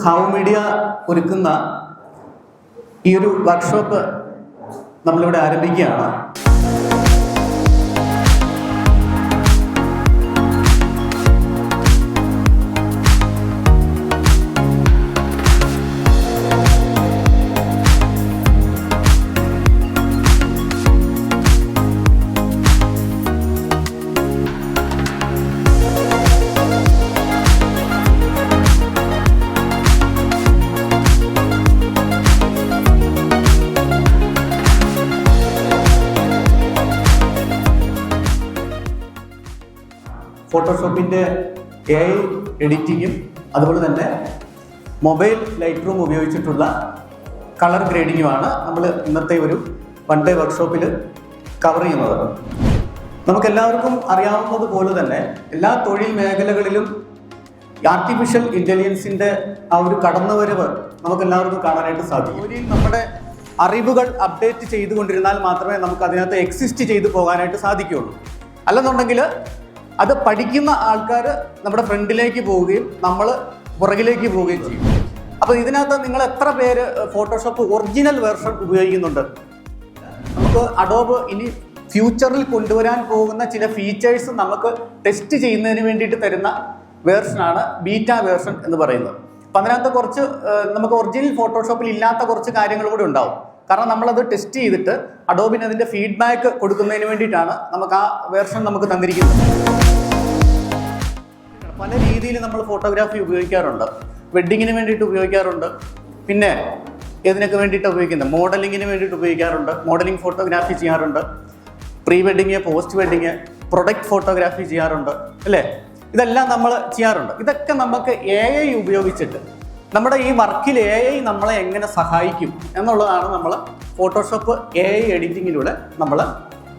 Have media ഒരുക്കുന്ന ഈ ഒരു വർക്ക്ഷോപ്പ് നമ്മളിവിടെ ആരംഭിക്കുകയാണ്. ഫോട്ടോഷോപ്പിൻ്റെ AI എഡിറ്റിങ്ങും അതുപോലെ തന്നെ മൊബൈൽ ലൈറ്റ് റൂം ഉപയോഗിച്ചിട്ടുള്ള കളർ ഗ്രേഡിങ്ങുമാണ് നമ്മൾ ഇന്നത്തെ ഒരു വൺ ഡേ വർക്ക്ഷോപ്പിൽ കവർ ചെയ്യുന്നത്. നമുക്കെല്ലാവർക്കും അറിയാവുന്നതുപോലെ തന്നെ എല്ലാ തൊഴിൽ മേഖലകളിലും ആർട്ടിഫിഷ്യൽ ഇൻ്റലിജൻസിൻ്റെ ആ ഒരു കടന്നുവരവ് നമുക്കെല്ലാവർക്കും കാണാനായിട്ട് സാധിക്കും. ജോലിയിൽ നമ്മുടെ അറിവുകൾ അപ്ഡേറ്റ് ചെയ്തുകൊണ്ടിരുന്നാൽ മാത്രമേ നമുക്ക് അതിനകത്ത് എക്സിസ്റ്റ് ചെയ്തു പോകാനായിട്ട് സാധിക്കുകയുള്ളൂ. അല്ലെന്നുണ്ടെങ്കിൽ അത് പഠിക്കുന്ന ആൾക്കാർ നമ്മുടെ ഫ്രണ്ടിലേക്ക് പോവുകയും നമ്മൾ പുറകിലേക്ക് പോവുകയും ചെയ്യും. അപ്പോൾ ഇതിനകത്ത് നിങ്ങൾ എത്ര പേര് ഫോട്ടോഷോപ്പ് ഒറിജിനൽ വേർഷൻ ഉപയോഗിക്കുന്നുണ്ട്? നമുക്ക് അഡോബ് ഇനി ഫ്യൂച്ചറിൽ കൊണ്ടുവരാൻ പോകുന്ന ചില ഫീച്ചേഴ്സ് നമുക്ക് ടെസ്റ്റ് ചെയ്യുന്നതിന് വേണ്ടിയിട്ട് തരുന്ന വേർഷനാണ് ബീറ്റ വേർഷൻ എന്ന് പറയുന്നത്. അപ്പം അതിനകത്ത് കുറച്ച് നമുക്ക് ഒറിജിനൽ ഫോട്ടോഷോപ്പിൽ ഇല്ലാത്ത കുറച്ച് കാര്യങ്ങൾ കൂടി ഉണ്ടാവും. കാരണം നമ്മളത് ടെസ്റ്റ് ചെയ്തിട്ട് അഡോബിന് അതിൻ്റെ ഫീഡ്ബാക്ക് കൊടുക്കുന്നതിന് വേണ്ടിയിട്ടാണ് നമുക്ക് ആ വേർഷൻ നമുക്ക് തന്നിരിക്കുന്നത്. പല രീതിയിൽ നമ്മൾ ഫോട്ടോഗ്രാഫി ഉപയോഗിക്കാറുണ്ട്. വെഡ്ഡിങ്ങിന് വേണ്ടിയിട്ട് ഉപയോഗിക്കാറുണ്ട്. പിന്നെ ഇതിനൊക്കെ വേണ്ടിയിട്ട് ഉപയോഗിക്കുന്നത് മോഡലിങ്ങിന് വേണ്ടിയിട്ട് ഉപയോഗിക്കാറുണ്ട്. മോഡലിംഗ് ഫോട്ടോഗ്രാഫി ചെയ്യാറുണ്ട്. Pre wedding, post wedding, product photography ചെയ്യാറുണ്ട്, അല്ലേ? ഇതെല്ലാം നമ്മൾ ചെയ്യാറുണ്ട്. ഇതൊക്കെ നമുക്ക് AI ഉപയോഗിച്ചിട്ട് നമ്മുടെ ഈ വർക്കിൽ AI നമ്മളെ എങ്ങനെ സഹായിക്കും എന്നുള്ളതാണ് നമ്മൾ ഫോട്ടോഷോപ്പ് AI എഡിറ്റിങ്ങിലൂടെ നമ്മൾ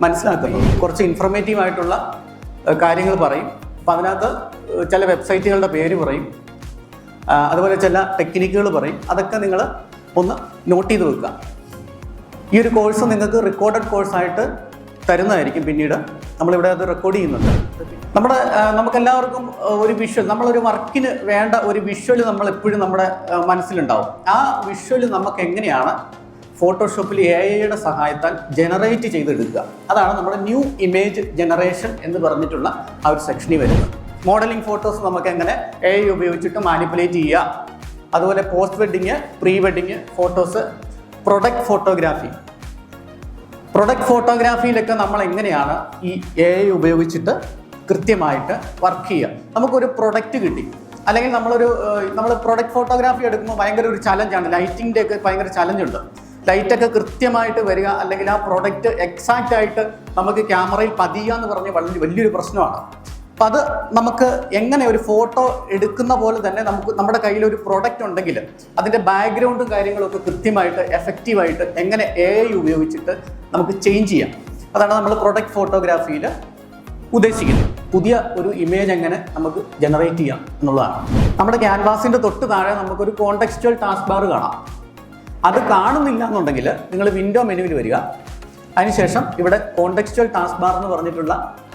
മനസ്സിലാക്കുന്നത്. കുറച്ച് ഇൻഫർമേറ്റീവ് ആയിട്ടുള്ള കാര്യങ്ങൾ പറയും. അപ്പം അതിനകത്ത് ചില വെബ്സൈറ്റുകളുടെ പേര് പറയും, അതുപോലെ ചില ടെക്നിക്കുകൾ പറയും. അതൊക്കെ നിങ്ങൾ ഒന്ന് നോട്ട് ചെയ്ത് വെക്കുക. ഈ ഒരു കോഴ്സ് നിങ്ങൾക്ക് റെക്കോർഡഡ് കോഴ്സായിട്ട് തരുന്നതായിരിക്കും. പിന്നീട് നമ്മളിവിടെ അത് റെക്കോർഡ് ചെയ്യുന്നുണ്ട്. നമുക്കെല്ലാവർക്കും ഒരു വിഷ്വൽ, നമ്മളൊരു വർക്കിന് വേണ്ട ഒരു വിഷ്വൽ നമ്മൾ എപ്പോഴും നമ്മുടെ മനസ്സിലുണ്ടാവും. ആ വിഷ്വൽ നമുക്ക് എങ്ങനെയാണ് ഫോട്ടോഷോപ്പിൽ AI സഹായത്താൽ ജനറേറ്റ് ചെയ്തെടുക്കുക, അതാണ് നമ്മുടെ ന്യൂ ഇമേജ് ജനറേഷൻ എന്ന് പറഞ്ഞിട്ടുള്ള ആ ഒരു സെക്ഷനിൽ വരുന്നത്. മോഡലിംഗ് ഫോട്ടോസ് നമുക്ക് എങ്ങനെ AI ഉപയോഗിച്ചിട്ട് മാനിപ്പുലേറ്റ് ചെയ്യുക, അതുപോലെ post wedding, pre wedding photos, product ഫോട്ടോഗ്രാഫിയിലൊക്കെ നമ്മൾ എങ്ങനെയാണ് ഈ AI ഉപയോഗിച്ചിട്ട് കൃത്യമായിട്ട് വർക്ക് ചെയ്യുക. നമുക്കൊരു പ്രൊഡക്റ്റ് കിട്ടി, അല്ലെങ്കിൽ നമ്മൾ പ്രൊഡക്റ്റ് ഫോട്ടോഗ്രാഫി എടുക്കുമ്പോൾ ഭയങ്കര ഒരു ചലഞ്ചാണ്. ലൈറ്റിൻ്റെ ഒക്കെ ഭയങ്കര ചലഞ്ചുണ്ട്. ലൈറ്റൊക്കെ കൃത്യമായിട്ട് വരിക, അല്ലെങ്കിൽ ആ പ്രൊഡക്റ്റ് എക്സാക്റ്റ് ആയിട്ട് നമുക്ക് ക്യാമറയിൽ പതിയുക എന്ന് പറഞ്ഞ് വലിയൊരു പ്രശ്നമാണ്. അപ്പം അത് നമുക്ക് എങ്ങനെ ഒരു ഫോട്ടോ എടുക്കുന്ന പോലെ തന്നെ നമ്മുടെ കയ്യിൽ ഒരു പ്രൊഡക്റ്റ് ഉണ്ടെങ്കിൽ അതിൻ്റെ ബാക്ക്ഗ്രൗണ്ടും കാര്യങ്ങളൊക്കെ കൃത്യമായിട്ട് എഫക്റ്റീവായിട്ട് എങ്ങനെ AI ഉപയോഗിച്ചിട്ട് നമുക്ക് ചേഞ്ച് ചെയ്യാം. അതാണ് നമ്മൾ പ്രൊഡക്റ്റ് ഫോട്ടോഗ്രാഫിയിൽ ഉദ്ദേശിക്കുന്നത്. പുതിയ ഒരു ഇമേജ് എങ്ങനെ നമുക്ക് ജനറേറ്റ് ചെയ്യാം എന്നുള്ളതാണ്. നമ്മുടെ ക്യാൻവാസിൻ്റെ തൊട്ട് താഴെ നമുക്കൊരു കോണ്ടെക്സ്റ്റുവൽ ടാസ്ക് ബാർ കാണാം. അത് കാണുന്നില്ല എന്നുണ്ടെങ്കിൽ നിങ്ങൾ വിൻഡോ മെനുവിൽ വരിക. അതിനുശേഷം ഇവിടെ കോണ്ടെക്സ്റ്റുവൽ ടാസ്ക് ബാർ എന്ന് പറഞ്ഞിട്ടുള്ള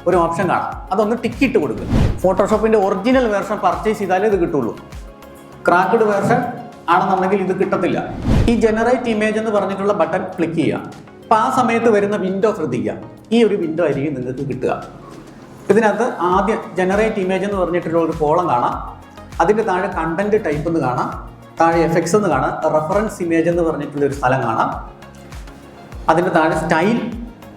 ഒരു ഓപ്ഷൻ കാണാം. അതൊന്ന് ടിക്കിട്ട് കൊടുക്കുക. ഫോട്ടോഷോപ്പിൻ്റെ ഒറിജിനൽ വേർഷൻ പർച്ചേസ് ചെയ്താലേ ഇത് കിട്ടുള്ളൂ. ക്രാക്ക്ഡ് വേർഷൻ ആണെന്നുണ്ടെങ്കിൽ ഇത് കിട്ടത്തില്ല. ഈ ജനറേറ്റ് ഇമേജ് എന്ന് പറഞ്ഞിട്ടുള്ള ബട്ടൺ ക്ലിക്ക് ചെയ്യുക. അപ്പോൾ ആ സമയത്ത് വരുന്ന വിൻഡോ ശ്രദ്ധിക്കുക. ഈ ഒരു വിൻഡോ ആയിരിക്കും നിങ്ങൾക്ക് കിട്ടുക. ഇതിനകത്ത് ആദ്യം ജനറേറ്റ് ഇമേജ് എന്ന് പറഞ്ഞിട്ടുള്ള ഒരു കോളം കാണാം. അതിൻ്റെ താഴെ കണ്ടന്റ് ടൈപ്പ് എന്ന് കാണാം. താഴെ എഫക്ട്സ് എന്ന് കാണാം. റെഫറൻസ് ഇമേജ് എന്ന് പറഞ്ഞിട്ടുള്ള ഒരു സ്ഥലം കാണാം. അതിൻ്റെ താഴെ സ്റ്റൈൽ,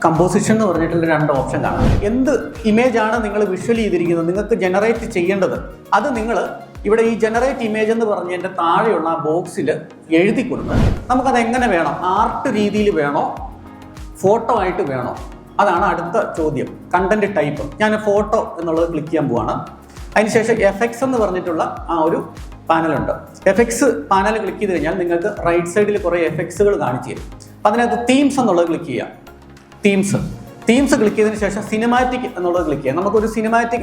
കമ്പോസിഷൻ എന്ന് പറഞ്ഞിട്ടുള്ള 2 ഓപ്ഷൻ കാണാം. എന്ത് ഇമേജാണ് നിങ്ങൾ വിഷ്വൽ ചെയ്തിരിക്കുന്നത്, നിങ്ങൾക്ക് ജനറേറ്റ് ചെയ്യേണ്ടത്, അത് നിങ്ങൾ ഇവിടെ ഈ ജനറേറ്റ് ഇമേജ് എന്ന് പറഞ്ഞതിൻ്റെ താഴെയുള്ള ആ ബോക്സിൽ എഴുതി കൊടുക്കുക. നമുക്കത് എങ്ങനെ വേണം? ആർട്ട് രീതിയിൽ വേണോ, ഫോട്ടോ ആയിട്ട് വേണോ? അതാണ് അടുത്ത ചോദ്യം. Content type. ഞാൻ ഫോട്ടോ എന്നുള്ളത് ക്ലിക്ക് ചെയ്യാൻ പോവാണ്. അതിനുശേഷം എഫക്ട്സ് എന്ന് പറഞ്ഞിട്ടുള്ള ആ ഒരു പാനലുണ്ട്. എഫക്ട്സ് പാനൽ ക്ലിക്ക് ചെയ്ത് കഴിഞ്ഞാൽ നിങ്ങൾക്ക് റൈറ്റ് സൈഡിൽ കുറേ എഫക്ട്സുകൾ കാണിച്ചു തരും. അപ്പം അതിനകത്ത് തീംസ് എന്നുള്ളത് ക്ലിക്ക് ചെയ്യാം. തീംസ് ക്ലിക്ക് ചെയ്തതിന് ശേഷം സിനിമാറ്റിക് എന്നുള്ളത് ക്ലിക്ക് ചെയ്യാം.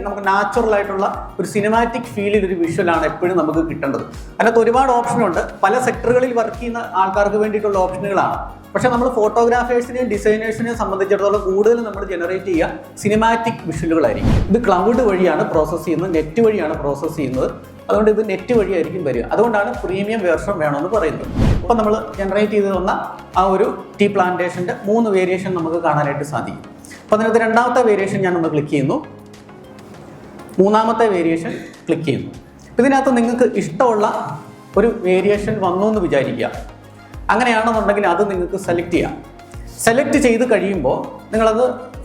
നമുക്ക് നാച്ചുറൽ ആയിട്ടുള്ള ഒരു സിനിമാറ്റിക് ഫീലിൽ ഒരു വിഷ്വലാണ് എപ്പോഴും നമുക്ക് കിട്ടേണ്ടത്. അതിനകത്ത് ഒരുപാട് ഓപ്ഷനുണ്ട്. പല സെക്ടറുകളിൽ വർക്ക് ചെയ്യുന്ന ആൾക്കാർക്ക് വേണ്ടിയിട്ടുള്ള ഓപ്ഷനുകളാണ്. പക്ഷേ നമ്മൾ ഫോട്ടോഗ്രാഫേഴ്സിനെയും ഡിസൈനേഴ്സിനെയും സംബന്ധിച്ചിടത്തോളം കൂടുതൽ നമ്മൾ ജനറേറ്റ് ചെയ്യുക സിനിമാറ്റിക് വിഷ്വലുകളായിരിക്കും. ഇത് ക്ലൗഡ് വഴിയാണ് പ്രോസസ്സ് ചെയ്യുന്നത്, നെറ്റ് വഴിയാണ് പ്രോസസ്സ് ചെയ്യുന്നത്. അതുകൊണ്ട് ഇത് നെറ്റ് വഴിയായിരിക്കും വരിക. അതുകൊണ്ടാണ് പ്രീമിയം വേർഷൻ വേണമെന്ന് പറയുന്നത്. അപ്പോൾ നമ്മൾ ജനറേറ്റ് ചെയ്ത് തന്ന ആ ഒരു ടീ പ്ലാന്റേഷൻ്റെ 3 വേരിയേഷൻ നമുക്ക് കാണാനായിട്ട് സാധിക്കും. അപ്പോൾ അതിനകത്ത് രണ്ടാമത്തെ വേരിയേഷൻ ഞാൻ ഒന്ന് ക്ലിക്ക് ചെയ്യുന്നു, മൂന്നാമത്തെ വേരിയേഷൻ ക്ലിക്ക് ചെയ്യുന്നു. ഇതിനകത്ത് നിങ്ങൾക്ക് ഇഷ്ടമുള്ള ഒരു വേരിയേഷൻ വന്നു എന്ന് വിചാരിക്കുക. അങ്ങനെയാണെന്നുണ്ടെങ്കിൽ അത് നിങ്ങൾക്ക് സെലക്ട് ചെയ്യാം. സെലക്ട് ചെയ്ത് കഴിയുമ്പോൾ നിങ്ങളത്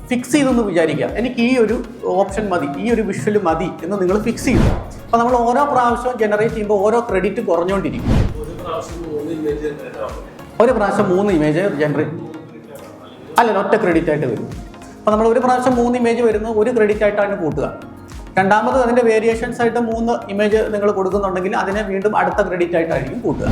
ഫിക്സ് ചെയ്തെന്ന് വിചാരിക്കുക. എനിക്ക് ഈ ഒരു ഓപ്ഷൻ മതി, ഈ ഒരു വിഷ്വൽ മതി എന്ന് നിങ്ങൾ ഫിക്സ് ചെയ്തു. അപ്പോൾ നമ്മൾ ഓരോ പ്രാവശ്യവും ജനറേറ്റ് ചെയ്യുമ്പോൾ ഓരോ ക്രെഡിറ്റ് കുറഞ്ഞുകൊണ്ടിരിക്കും. ഒരു പ്രാവശ്യം 3 ഇമേജ് ജനറേറ്റ് അല്ല, ഒറ്റ ക്രെഡിറ്റ് ആയിട്ട് വരും. അപ്പോൾ നമ്മൾ ഒരു പ്രാവശ്യം 3 ഇമേജ് വരുന്നത് ഒരു ക്രെഡിറ്റ് ആയിട്ടാണ് കൂട്ടുക. രണ്ടാമത് അതിൻ്റെ വേരിയേഷൻസ് ആയിട്ട് 3 ഇമേജ് നിങ്ങൾ കൊടുക്കുന്നുണ്ടെങ്കിൽ അതിനെ വീണ്ടും അടുത്ത ക്രെഡിറ്റ് ആയിട്ടായിരിക്കും കൂട്ടുക.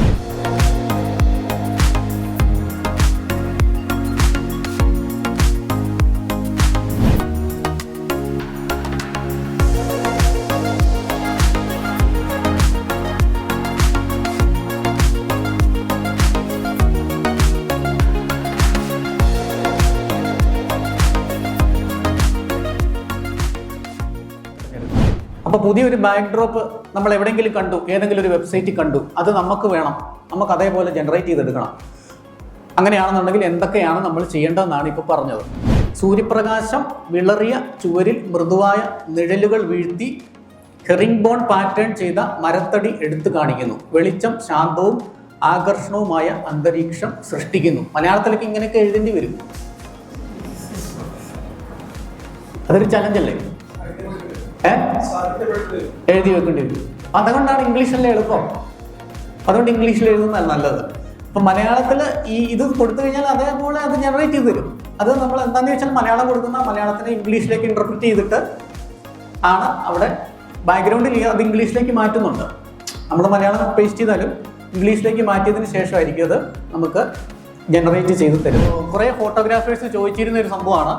അപ്പോൾ പുതിയൊരു ബാക്ക് ഡ്രോപ്പ് നമ്മൾ എവിടെയെങ്കിലും കണ്ടു, ഏതെങ്കിലും ഒരു വെബ്സൈറ്റിൽ കണ്ടു, അത് നമുക്ക് വേണം, നമുക്ക് അതേപോലെ ജനറേറ്റ് ചെയ്തെടുക്കണം. അങ്ങനെയാണെന്നുണ്ടെങ്കിൽ എന്തൊക്കെയാണ് നമ്മൾ ചെയ്യേണ്ടതെന്നാണ് ഇപ്പോൾ പറഞ്ഞത്. സൂര്യപ്രകാശം വിളറിയ ചുവരിൽ മൃദുവായ നിഴലുകൾ വീഴ്ത്തി ഹെറിംഗ് ബോൺ പാറ്റേൺ ചെയ്ത മരത്തടി എടുത്തു കാണിക്കുന്നു. വെളിച്ചം ശാന്തവും ആകർഷണവുമായ അന്തരീക്ഷം സൃഷ്ടിക്കുന്നു. മലയാളത്തിലേക്ക് ഇങ്ങനെയൊക്കെ എഴുതേണ്ടി വരും. അതൊരു ചലഞ്ചല്ലേ? എഴുതി വെക്കേണ്ടി വരും. അതുകൊണ്ടാണ് ഇംഗ്ലീഷിലെ എളുപ്പം. അതുകൊണ്ട് ഇംഗ്ലീഷിൽ എഴുതുന്നതാണ് നല്ലത്. അപ്പം മലയാളത്തിൽ ഇത് കൊടുത്തു കഴിഞ്ഞാൽ അതേപോലെ അത് ജനറേറ്റ് ചെയ്ത് തരും. അത് നമ്മൾ എന്താണെന്ന് വെച്ചാൽ മലയാളം കൊടുക്കുന്ന മലയാളത്തിനെ ഇംഗ്ലീഷിലേക്ക് ഇൻ്റർപ്രിറ്റ് ചെയ്തിട്ട് ആണ് അവിടെ ബാക്ക്ഗ്രൗണ്ടിൽ അത് ഇംഗ്ലീഷിലേക്ക് മാറ്റുന്നുണ്ട്. നമ്മൾ മലയാളം പേസ്റ്റ് ചെയ്താലും ഇംഗ്ലീഷിലേക്ക് മാറ്റിയതിന് ശേഷമായിരിക്കും അത് നമുക്ക് ജനറേറ്റ് ചെയ്ത് തരും. കുറേ ഫോട്ടോഗ്രാഫേഴ്സ് ചോദിച്ചിരുന്ന ഒരു സംഭവമാണ്,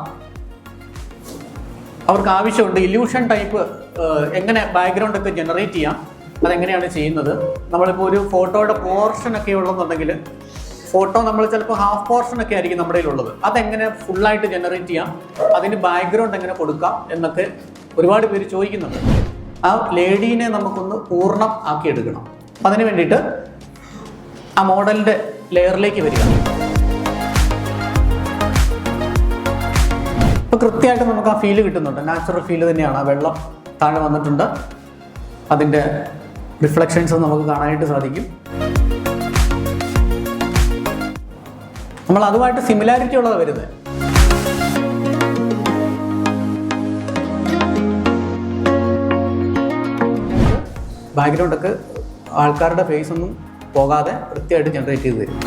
അവർക്ക് ആവശ്യമുണ്ട് ഇല്യൂഷൻ ടൈപ്പ് എങ്ങനെ ബാക്ക്ഗ്രൗണ്ട് ഒക്കെ ജനറേറ്റ് ചെയ്യാം, അതെങ്ങനെയാണ് ചെയ്യുന്നത്. നമ്മളിപ്പോൾ ഒരു ഫോട്ടോയുടെ പോർഷനൊക്കെ ഉള്ളതെന്നുണ്ടെങ്കിൽ ഫോട്ടോ നമ്മൾ ചിലപ്പോൾ ഹാഫ് പോർഷനൊക്കെ ആയിരിക്കും നമ്മുടെ കയ്യിലുള്ളത്, അതെങ്ങനെ ഫുള്ളായിട്ട് ജനറേറ്റ് ചെയ്യാം, അതിന് ബാക്ക്ഗ്രൗണ്ട് എങ്ങനെ കൊടുക്കാം എന്നൊക്കെ ഒരുപാട് പേര് ചോദിക്കുന്നുണ്ട്. ആ ലേഡീനെ നമുക്കൊന്ന് പൂർണ്ണം ആക്കി എടുക്കണം. അതിന് വേണ്ടിയിട്ട് ആ മോഡലിൻ്റെ ലെയറിലേക്ക് വരിക. അപ്പോൾ കൃത്യമായിട്ട് നമുക്ക് ആ ഫീല് കിട്ടുന്നുണ്ട്. നാച്ചുറൽ ഫീല് തന്നെയാണ്. ആ വെള്ളം താഴെ വന്നിട്ടുണ്ട്, അതിൻ്റെ റിഫ്ലക്ഷൻസ് നമുക്ക് കാണാനായിട്ട് സാധിക്കും. നമ്മൾ അതുമായിട്ട് സിമിലാരിറ്റി ഉള്ളത് വരുന്നത്. ബാക്ക്ഗ്രൗണ്ടൊക്കെ ആൾക്കാരുടെ ഫേസ് ഒന്നും പോകാതെ കൃത്യമായിട്ട് ജനറേറ്റ് ചെയ്ത് തരും.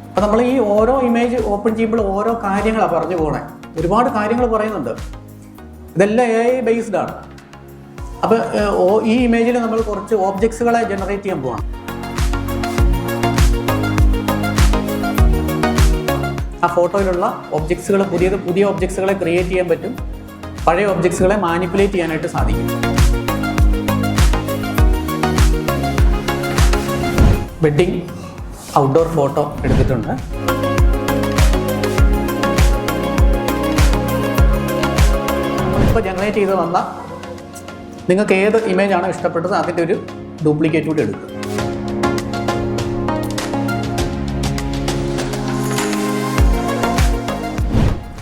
അപ്പോൾ നമ്മൾ ഈ ഓരോ ഇമേജ് ഓപ്പൺ ചെയ്യുമ്പോൾ ഓരോ കാര്യങ്ങളാണ് പറഞ്ഞു പോകണേ. ഒരുപാട് കാര്യങ്ങൾ പറയുന്നുണ്ട്. ഇതെല്ലാം AI ബേസ്ഡ് ആണ്. അപ്പോൾ ഈ ഇമേജിൽ നമ്മൾ കുറച്ച് ഓബ്ജക്ട്സുകളെ ജനറേറ്റ് ചെയ്യാൻ പോവാണ്. ആ ഫോട്ടോയിലുള്ള ഒബ്ജക്ട്സുകൾ പുതിയ ഒബ്ജക്ട്സുകളെ ക്രിയേറ്റ് ചെയ്യാൻ പറ്റും. പഴയ ഒബ്ജക്ട്സുകളെ മാനിപ്പുലേറ്റ് ചെയ്യാനായിട്ട് സാധിക്കും. വെഡ്ഡിങ് ഔട്ട്ഡോർ ഫോട്ടോ എടുത്തിട്ടുണ്ട്. ഇപ്പോൾ ജനറേറ്റ് ചെയ്ത് വന്ന നിങ്ങൾക്ക് ഏത് ഇമേജാണോ ഇഷ്ടപ്പെട്ടത് അതിൻ്റെ ഒരു ഡ്യൂപ്ലിക്കേറ്റ് കൂടി എടുക്കുക.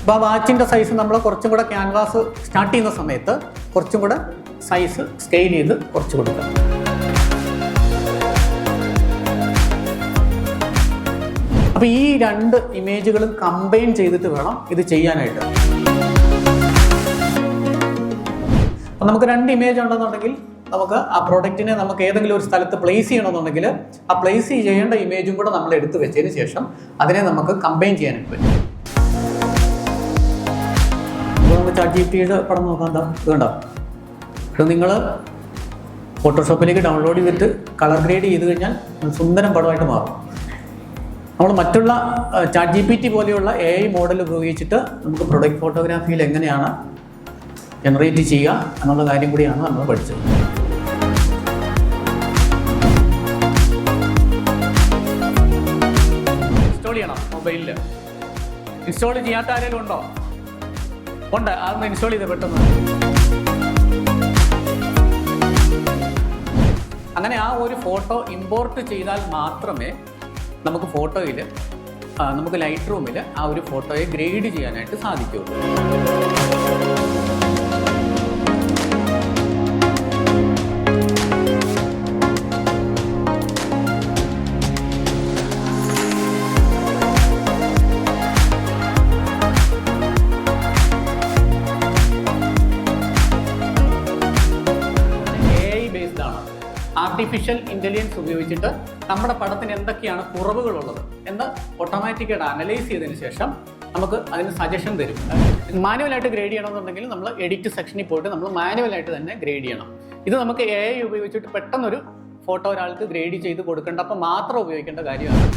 അപ്പോൾ ആ വാച്ചിൻ്റെ സൈസ് നമ്മൾ കുറച്ചും കൂടെ ക്യാൻവാസ് സ്റ്റാർട്ട് ചെയ്യുന്ന സമയത്ത് കുറച്ചും കൂടെ സൈസ് സ്കെയിൽ ചെയ്ത് കുറച്ച് കൊടുക്കുക. അപ്പോൾ ഈ 2 ഇമേജുകളും കമ്പൈൻ ചെയ്തിട്ട് വേണം ഇത് ചെയ്യാനായിട്ട്. അപ്പോൾ നമുക്ക് 2 ഇമേജ് ഉണ്ടെന്നുണ്ടെങ്കിൽ നമുക്ക് ആ പ്രോഡക്റ്റിനെ നമുക്ക് ഏതെങ്കിലും ഒരു സ്ഥലത്ത് പ്ലേസ് ചെയ്യണമെന്നുണ്ടെങ്കിൽ ആ പ്ലേസ് ചെയ്യേണ്ട ഇമേജും കൂടെ നമ്മൾ എടുത്തു വെച്ചതിന് ശേഷം അതിനെ നമുക്ക് കമ്പൈൻ ചെയ്യാനായിട്ട് പറ്റും. അപ്പോൾ നമുക്ക് ChatGPTയുടെ പടം നോക്കാം. എന്താ ഇത് കണ്ടോ? ഇത് നിങ്ങൾ ഫോട്ടോഷോപ്പിലേക്ക് ഡൗൺലോഡ് ചെയ്തിട്ട് കളർ ഗ്രേഡ് ചെയ്ത് കഴിഞ്ഞാൽ സുന്ദരം പടമായിട്ട് മാറും. നമ്മൾ മറ്റുള്ള ChatGPT പോലെയുള്ള AI മോഡൽ ഉപയോഗിച്ചിട്ട് നമുക്ക് പ്രൊഡക്റ്റ് ഫോട്ടോഗ്രാഫിയിൽ എങ്ങനെയാണ് ജനറേറ്റ് ചെയ്യുക എന്നുള്ള കാര്യം കൂടിയാണ് നമ്മൾ പഠിച്ചത്. ഇൻസ്റ്റാൾ ചെയ്യണം. മൊബൈലിൽ ഇൻസ്റ്റാൾ ചെയ്യാത്ത ആരെങ്കിലും ഉണ്ടോ? ഉണ്ട്, അതൊന്ന് ഇൻസ്റ്റാൾ ചെയ്ത് പെട്ടെന്ന്. അങ്ങനെ ആ ഒരു ഫോട്ടോ ഇമ്പോർട്ട് ചെയ്താൽ മാത്രമേ നമുക്ക് ഫോട്ടോയിൽ നമുക്ക് ലൈറ്റ് റൂമിൽ ആ ഒരു ഫോട്ടോയെ ഗ്രേഡ് ചെയ്യാനായിട്ട് സാധിക്കുകയുള്ളൂ. ആർട്ടിഫിഷ്യൽ ഇൻ്റലിജൻസ് ഉപയോഗിച്ചിട്ട് നമ്മുടെ പടത്തിന് എന്തൊക്കെയാണ് കുറവുകളുള്ളത് എന്ന് ഓട്ടോമാറ്റിക്കായിട്ട് അനലൈസ് ചെയ്തതിന് ശേഷം നമുക്ക് അതിന് സജഷൻ തരും. മാനുവലായിട്ട് ഗ്രേഡ് ചെയ്യണമെന്നുണ്ടെങ്കിൽ നമ്മൾ എഡിറ്റ് സെക്ഷനിൽ പോയിട്ട് നമ്മൾ മാനുവലായിട്ട് തന്നെ ഗ്രേഡ് ചെയ്യണം. ഇത് നമുക്ക് AI ഉപയോഗിച്ചിട്ട് പെട്ടെന്നൊരു ഫോട്ടോ ഒരാൾക്ക് ഗ്രേഡ് ചെയ്ത് കൊടുക്കേണ്ടപ്പോൾ മാത്രം ഉപയോഗിക്കേണ്ട കാര്യമാണ്.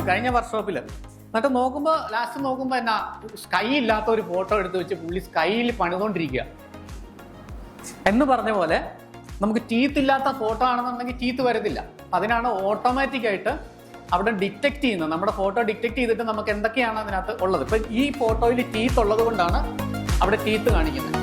കഴിഞ്ഞ വർക്ക്ഷോപ്പിൽ എന്നിട്ട് നോക്കുമ്പോൾ ലാസ്റ്റ് നോക്കുമ്പോൾ എന്നാ സ്കൈ ഇല്ലാത്ത ഒരു ഫോട്ടോ എടുത്ത് വെച്ച് പുള്ളി സ്കൈയിൽ പണിതുകൊണ്ടിരിക്കുക എന്ന് പറഞ്ഞ പോലെ നമുക്ക് ടീത്ത് ഇല്ലാത്ത ഫോട്ടോ ആണെന്നുണ്ടെങ്കിൽ ടീത്ത് വരത്തില്ല. അതിനാണ് ഓട്ടോമാറ്റിക്കായിട്ട് അവിടെ ഡിറ്റക്ട് ചെയ്യുന്നത്. നമ്മുടെ ഫോട്ടോ ഡിറ്റക്ട് ചെയ്തിട്ട് നമുക്ക് എന്തൊക്കെയാണ് അതിനകത്ത് ഉള്ളത്. ഇപ്പം ഈ ഫോട്ടോയിൽ ടീത്ത് ഉള്ളത് കൊണ്ടാണ് അവിടെ ടീത്ത് കാണിക്കുന്നത്.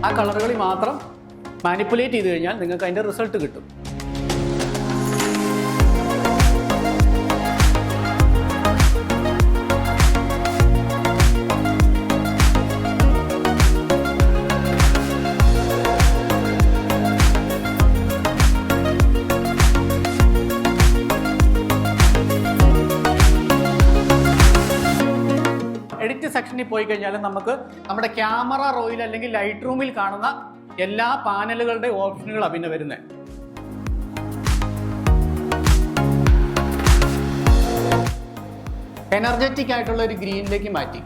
ആ കളറുകളിൽ മാത്രം മാനിപ്പുലേറ്റ് ചെയ്ത് കഴിഞ്ഞാൽ നിങ്ങൾക്ക് അതിൻ്റെ റിസൾട്ട് കിട്ടും. എഡിറ്റ് സെക്ഷനിൽ പോയി കഴിഞ്ഞാൽ നമുക്ക് നമ്മുടെ ക്യാമറ റോയിൽ അല്ലെങ്കിൽ ലൈറ്റ് റൂമിൽ കാണുന്ന എല്ലാ പാനലുകളുടെ ഓപ്ഷനുകളാണ് പിന്നെ വരുന്നത്. എനർജറ്റിക് ആയിട്ടുള്ള ഒരു ഗ്രീനിലേക്ക് മാറ്റി.